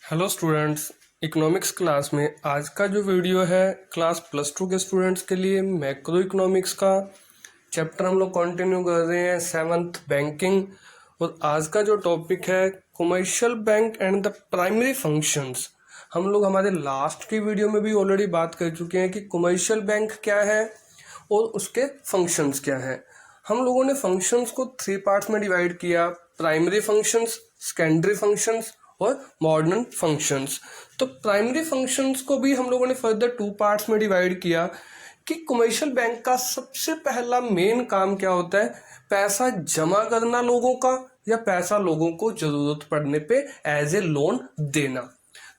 Hello students. Economics class में आज का जो वीडियो है क्लास +2 के स्टूडेंट्स के लिए मैक्रो इकोनॉमिक्स का चैप्टर हम लोग कंटिन्यू कर रहे हैं 7th बैंकिंग। और आज का जो टॉपिक है commercial bank and the primary functions. हम लोग हमारे लास्ट की वीडियो में भी ऑलरेडी बात कर चुके हैं कि कमर्शियल बैंक क्या है और उसके फंक्शंस क्या हैं। हम लोगों ने फंक्शंस को 3 पार्ट्स में डिवाइड किया, प्राइमरी फंक्शंस, सेकेंडरी फंक्शंस और मॉडर्न फंक्शंस। तो प्राइमरी फंक्शंस को भी हम लोगों ने फर्दर 2 पार्ट्स में डिवाइड किया कि कमर्शियल बैंक का सबसे पहला मेन काम क्या होता है, पैसा जमा करना लोगों का या पैसा लोगों को जरूरत पड़ने पे एज ए लोन देना।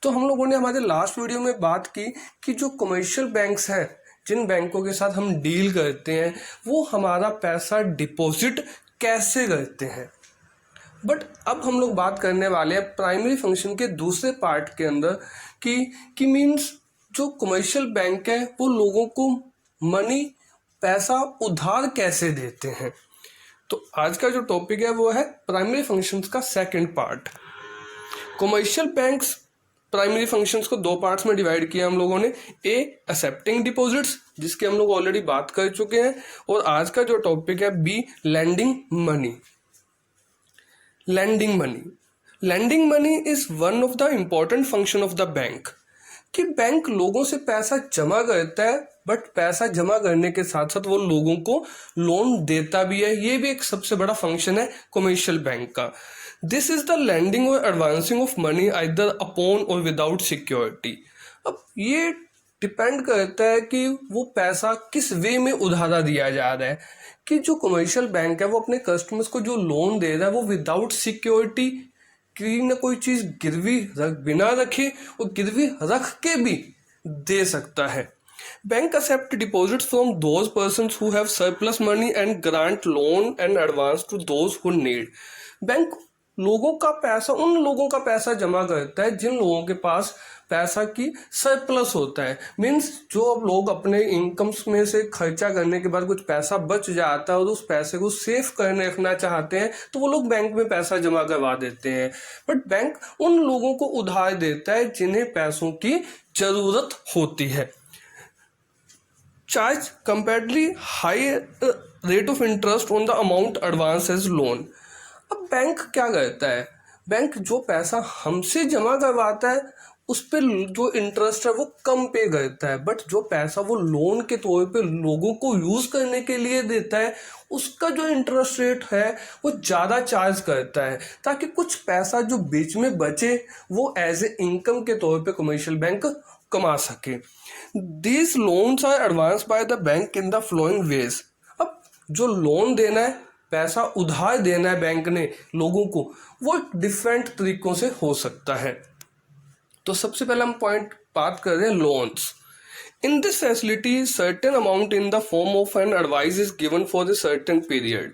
तो हम लोगों ने हमारे लास्ट वीडियो में बात की कि जो कमर्शियल बैंक्स हैं, जिन बैंकों के साथ हम डील करते हैं, वो हमारा पैसा डिपॉजिट कैसे करते हैं। बट अब हम लोग बात करने वाले हैं प्राइमरी फंक्शन के दूसरे पार्ट के अंदर कि मीन्स जो कमर्शियल बैंक है वो लोगों को मनी, पैसा उधार कैसे देते हैं। तो आज का जो टॉपिक है वो है प्राइमरी फंक्शंस का second part. Commercial banks primary functions को 2 पार्ट्स में डिवाइड किया हम लोगों ने। ए, एक्सेप्टिंग डिपॉजिट्स, जिसके हम लोग ऑलरेडी बात कर चुके हैं। और आज का जो टॉपिक है B, lending money. Lending money. Lending money is one of the important function of the bank. कि बैंक लोगों से पैसा जमा करता है, बट पैसा जमा करने के साथ साथ वो लोगों को लोन देता भी है। ये भी एक सबसे बड़ा फंक्शन है कमर्शियल बैंक का। दिस इज द लैंडिंग और advancing of money either upon और विदाउट सिक्योरिटी। अब ये डिपेंड करता है कि वो पैसा किस वे में उधारा दिया जा रहा है। कि जो कमर्शियल बैंक है वो अपने कस्टमर्स को जो लोन दे रहा है वो विदाउट सिक्योरिटी, कोई ना कोई चीज गिरवी बिना रखे और गिरवी रख के भी दे सकता है। Bank accept deposits from those persons who have surplus money and grant loan and advance to those who need। Bank लोगों का पैसा, उन लोगों का पैसा जमा करता है जिन लोगों के पास पैसा की सरप्लस होता है। मीन्स जो अब लोग अपने इनकम्स में से खर्चा करने के बाद कुछ पैसा बच जाता है और उस पैसे को सेव करने रखना चाहते हैं तो वो लोग बैंक में पैसा जमा करवा देते हैं। बट बैंक उन लोगों को उधार देता है जिन्हें पैसों की जरूरत होती है। Charge comparatively high rate of interest on the amount advance as loan. अब बैंक क्या करता है, बैंक जो पैसा हमसे जमा करवाता है उस पर जो इंटरेस्ट है वो कम पे करता है, बट जो पैसा वो लोन के तौर पे लोगों को यूज करने के लिए देता है उसका जो इंटरेस्ट रेट है वो ज़्यादा चार्ज करता है, ताकि कुछ पैसा जो बीच में बचे वो एज ए इनकम के तौर पे कमर्शियल बैंक कमा सके। These loans are advance by the bank in the following ways. अब जो लोन देना है, पैसा उधार देना है बैंक ने लोगों को, वो डिफरेंट तरीकों से हो सकता है। तो सबसे पहले हम पॉइंट बात कर रहे हैं loans. In this facility certain amount in the form of an advice is given for the certain period.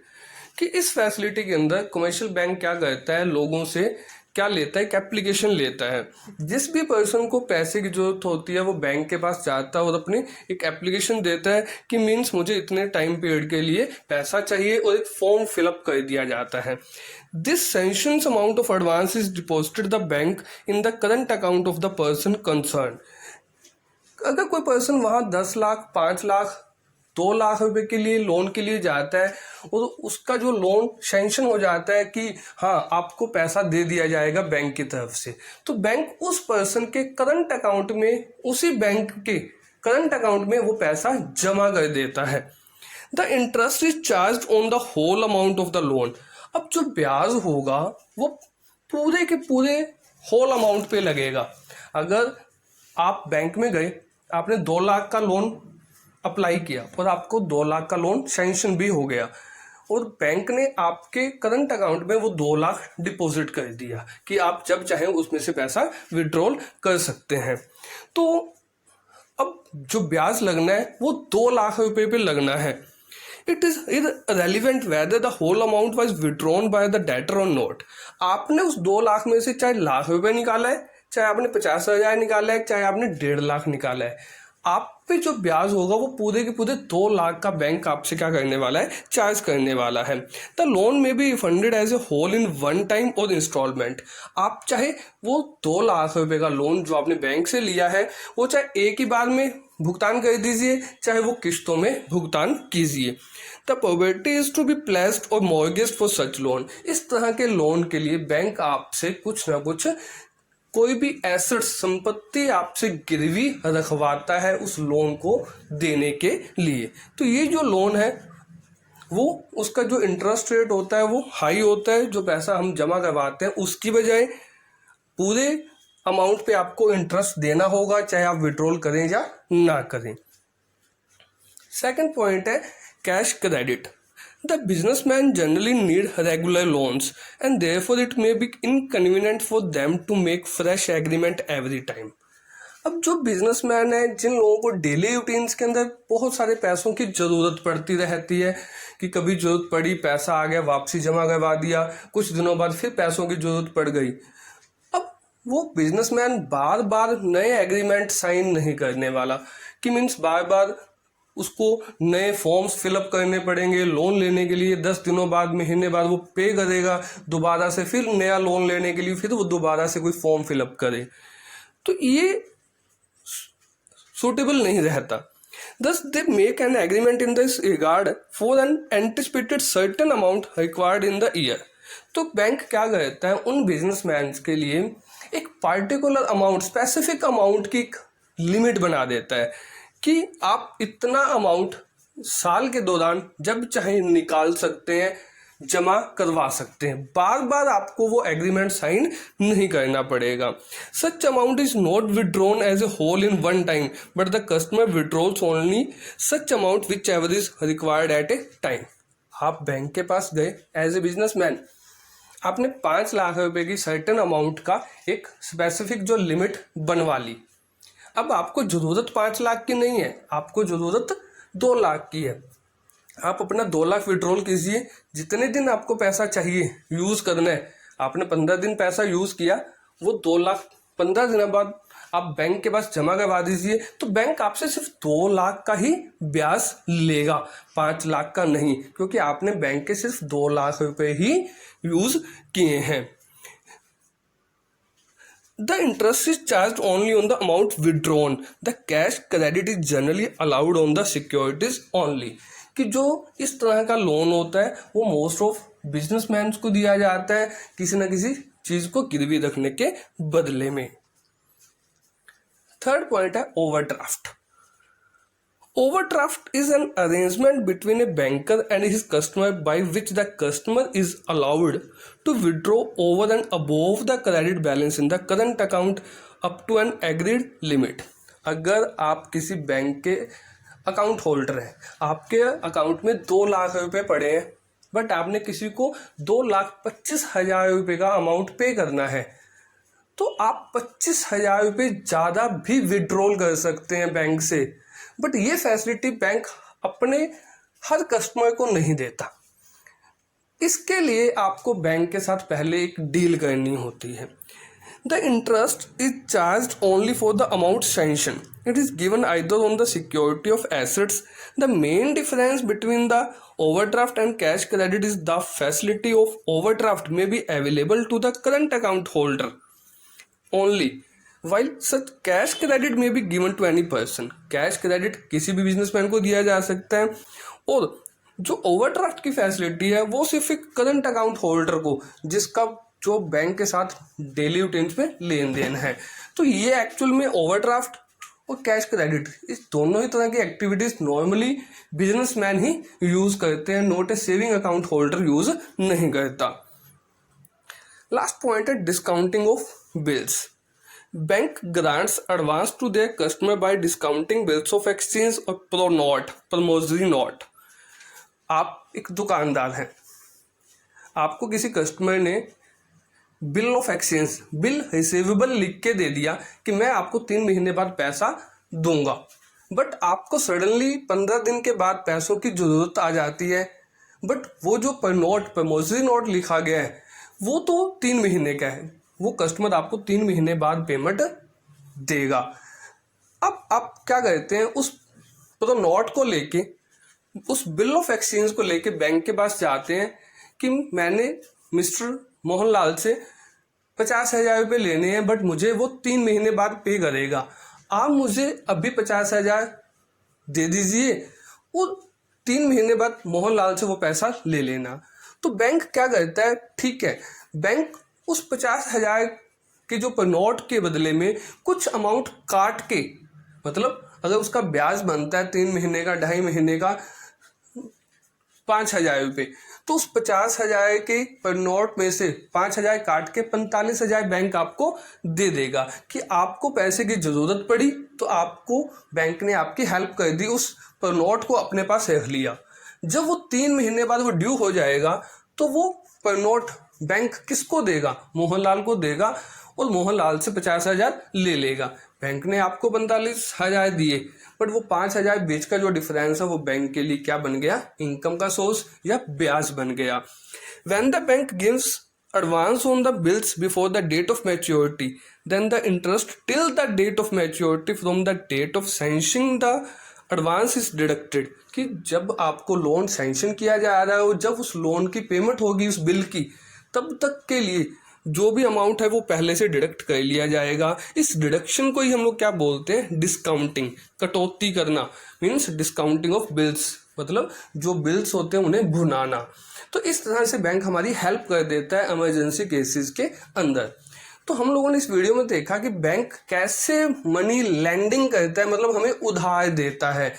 कि इस फैसिलिटी के अंदर कमर्शियल बैंक क्या करता है, लोगों से क्या लेता है, एक एप्लीकेशन लेता है। जिस भी पर्सन को पैसे की जरूरत होती है वो बैंक के पास जाता है और अपनी एक एप्लीकेशन देता है कि मीन्स मुझे इतने टाइम पीरियड के लिए पैसा चाहिए, और एक फॉर्म फिलअप कर दिया जाता है। This sanctions amount of advance is deposited the bank in the current account of the person concern. अगर कोई पर्सन वहाँ 10 लाख, 5 लाख, 2 लाख रुपए के लिए लोन के लिए जाता है और उसका जो लोन सैंक्शन हो जाता है कि हाँ आपको पैसा दे दिया जाएगा बैंक की तरफ से, तो बैंक उस पर्सन के करंट अकाउंट में, उसी बैंक के करंट अकाउंट में वो पैसा जमा कर देता है। The interest is charge on the whole amount of the loan. अब जो ब्याज होगा वो पूरे के पूरे होल अमाउंट पे लगेगा। अगर आप बैंक में गए, आपने 2 लाख का लोन अप्लाई किया और आपको 2 लाख का लोन सैंक्शन भी हो गया और बैंक ने आपके करंट अकाउंट में वो 2 लाख डिपॉजिट कर दिया कि आप जब चाहें उसमें से पैसा विड्रॉल कर सकते हैं। तो अब जो ब्याज लगना है वो 2 लाख रुपए पे लगना है। It is irrelevant whether the whole amount was withdrawn by the debtor or not। आपने उस 2 लाख में से चाहे लाख रुपए निकाला है, चाहे आपने 50,000 निकाला है, चाहे आपने 1.5 लाख निकाला है, आप पे जो ब्याज होगा वो पूरे के पूरे 2 लाख का बैंक आपसे क्या करने वाला है, चार्ज करने वाला है। The loan may be funded as a whole in one time और इंस्टॉलमेंट। आप चाहे वो 2 लाख रुपए का लोन जो आपने बैंक से लिया है वो चाहे एक ही बार में भुगतान कर दीजिए, चाहे वो किस्तों में भुगतान कीजिए। The probability is to be placed और मॉर्गेज फॉर सच लोन। इस तरह के लोन के लिए बैंक आपसे कुछ ना कुछ कोई भी एसेट संपत्ति आपसे गिरवी रखवाता है उस लोन को देने के लिए। तो ये जो लोन है वो उसका जो इंटरेस्ट रेट होता है वो हाई होता है। जो पैसा हम जमा करवाते हैं उसकी बजाय पूरे अमाउंट पे आपको इंटरेस्ट देना होगा, चाहे आप विड्रॉल करें या ना करें। सेकंड पॉइंट है cash credit. The businessmen generally need regular loans and therefore it may be inconvenient for them to make fresh agreement every time. अब जो बिजनेसमैन है, जिन लोगों को डेली रूटीन्स के अंदर बहुत सारे पैसों की ज़रूरत पड़ती रहती है कि कभी ज़रूरत पड़ी, पैसा आ गया, वापसी जमा करवा दिया, कुछ दिनों बाद फिर पैसों की ज़रूरत पड़ गई। अब वो बिजनेसमैन बार बार नए एग्रीमेंट साइन नहीं करने वाला कि मीन्स बार बार उसको नए फॉर्म्स फिलअप करने पड़ेंगे लोन लेने के लिए। 10 दिनों बाद, महीने बाद वो पे करेगा दोबारा से, फिर नया लोन लेने के लिए फिर वो दोबारा से कोई फॉर्म फिलअप करे, तो ये सुटेबल नहीं रहता। Thus they make an agreement in this regard for an anticipated certain amount required in the year. तो बैंक क्या करता है, उन बिजनेसमैन के लिए एक पार्टिकुलर अमाउंट, स्पेसिफिक अमाउंट की लिमिट बना देता है कि आप इतना अमाउंट साल के दौरान जब चाहे निकाल सकते हैं, जमा करवा सकते हैं। बार बार आपको वो एग्रीमेंट साइन नहीं करना पड़ेगा। Such amount is not withdrawn as a whole in one time but the customer withdrawals only such amount whichever is required at a time. आप बैंक के पास गए एज ए बिजनेसमैन, आपने 5 लाख रुपए की सर्टेन अमाउंट का एक specific जो लिमिट बनवा ली। अब आपको जरूरत 5 लाख की नहीं है, आपको जरूरत 2 लाख की है। आप अपना 2 लाख विड्रॉल कीजिए, जितने दिन आपको पैसा चाहिए यूज करना है, आपने 15 दिन पैसा यूज किया, वो 2 लाख 15 दिनों बाद आप बैंक के पास जमा करवा दीजिए, तो बैंक आपसे सिर्फ 2 लाख का ही ब्याज लेगा, 5 लाख का नहीं, क्योंकि आपने बैंक के सिर्फ 2 लाख रुपए ही यूज किए हैं। The interest is charged only on the amount withdrawn. The cash credit is generally allowed on the securities only. कि जो इस तरह का लोन होता है वो मोस्ट ऑफ बिजनेसमैन को दिया जाता है किसी न किसी चीज को गिरवी रखने के बदले में। थर्ड पॉइंट है overdraft. Overdraft is an arrangement between a banker and his customer by which the customer is allowed to withdraw over and above the credit balance in the current account up to an agreed limit. अगर आप किसी bank के account holder हैं, आपके account में 2 लाख रुपए पड़े हैं, बट आपने किसी को 2,25,000 रुपये का अमाउंट पे करना है, तो आप 25,000 रुपये ज़्यादा भी विड्रॉल कर सकते हैं बैंक से। बट ये फैसिलिटी बैंक अपने हर कस्टमर को नहीं देता। इसके लिए आपको बैंक के साथ पहले एक डील करनी होती है। The interest is charge only for the amount sanction. It is given either on the security of assets. The main difference between the overdraft and cash credit is the facility of overdraft may be available to the current account holder only, while such cash credit may be given to any person. Cash credit किसी भी businessman को दिया जा सकता है, और जो overdraft की फैसिलिटी है वो सिर्फ एक करंट अकाउंट होल्डर को, जिसका जो बैंक के साथ डेली रूटीन्स में लेन देन है। तो ये एक्चुअल में ओवरड्राफ्ट और कैश क्रेडिट, इस दोनों ही तरह की एक्टिविटीज नॉर्मली बिजनेसमैन ही यूज करते हैं, not a saving account holder use नहीं करता। लास्ट पॉइंट है discounting of bills. Bank grants advance to their customer by discounting bills of exchange और प्रमोजरी नोट। आप एक दुकानदार हैं, आपको किसी कस्टमर ने bill of exchange, bill receivable लिख के दे दिया कि मैं आपको 3 महीने बाद पैसा दूंगा, बट आपको सडनली 15 दिन के बाद पैसों की जरूरत आ जाती है, बट वो जो प्रमोजरी नोट लिखा गया है वो तो 3 महीने का है, वो कस्टमर आपको 3 महीने बाद पेमेंट देगा। अब आप क्या कहते हैं, उस तो नोट को लेके, उस बिल ऑफ एक्सचेंज को लेके बैंक के पास जाते हैं कि मैंने मिस्टर मोहनलाल से 50,000 रुपये लेने हैं, बट मुझे वो 3 महीने बाद पे करेगा, आप मुझे अभी 50,000 दे दीजिए और 3 महीने बाद मोहनलाल से वो पैसा ले लेना। तो बैंक क्या करता है, ठीक है, बैंक उस 50,000 के जो नोट के बदले में कुछ अमाउंट काट के, मतलब अगर उसका ब्याज बनता है 3 महीने का, 2.5 महीने का 5,000 रुपये, तो उस 50,000 के पर नोट में से 5,000 काट के 45,000 बैंक आपको दे देगा कि आपको पैसे की जरूरत पड़ी तो आपको बैंक ने आपकी हेल्प कर दी, उस पर नोट को अपने पास रख लिया। जब वो 3 महीने बाद वो ड्यू हो जाएगा तो वो पर नोट बैंक किसको देगा, मोहनलाल को देगा, और मोहनलाल से 50,000 ले लेगा। बैंक ने आपको 45,000 दिए, बट वो 5,000 बेच का जो डिफरेंस है वो बैंक के लिए क्या बन गया, इनकम का सोर्स या ब्याज बन गया। When the bank gives advance on the bills before the date of maturity, then the interest till the date of maturity from the date of sanctioning the advance is deducted। कि जब आपको loan sanction किया जा रहा है और जब उस लोन की पेमेंट होगी उस बिल की, तब तक के लिए जो भी अमाउंट है वो पहले से डिडक्ट कर लिया जाएगा। इस डिडक्शन को ही हम लोग क्या बोलते हैं, डिस्काउंटिंग, कटौती करना, मीन्स डिस्काउंटिंग ऑफ बिल्स, मतलब जो बिल्स होते हैं उन्हें भुनाना। तो इस तरह से बैंक हमारी हेल्प कर देता है इमरजेंसी केसेस के अंदर। तो हम लोगों ने इस वीडियो में देखा कि बैंक कैसे मनी लैंडिंग करता है, मतलब हमें उधार देता है।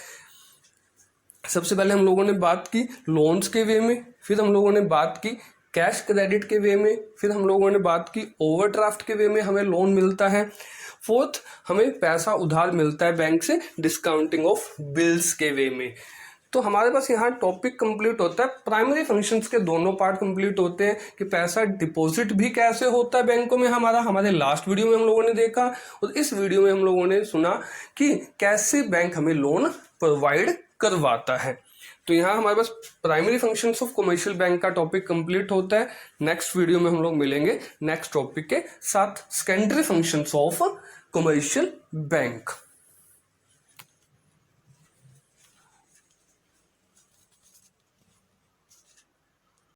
सबसे पहले हम लोगों ने बात की लोन्स के वे में, फिर हम लोगों ने बात की कैश क्रेडिट के वे में, फिर हम लोगों ने बात की ओवरड्राफ्ट के वे में हमें लोन मिलता है, फोर्थ हमें पैसा उधार मिलता है बैंक से डिस्काउंटिंग ऑफ बिल्स के वे में। तो हमारे पास यहाँ टॉपिक कंप्लीट होता है, प्राइमरी फंक्शंस के दोनों पार्ट कंप्लीट होते हैं कि पैसा डिपॉजिट भी कैसे होता है बैंकों में हमारे लास्ट वीडियो में हम लोगों ने देखा, और इस वीडियो में हम लोगों ने सुना कि कैसे बैंक हमें लोन प्रोवाइड करवाता है। तो यहाँ हमारे पास primary functions of commercial bank का टॉपिक कंप्लीट होता है। नेक्स्ट वीडियो में हम लोग मिलेंगे नेक्स्ट टॉपिक के साथ, secondary functions of commercial bank.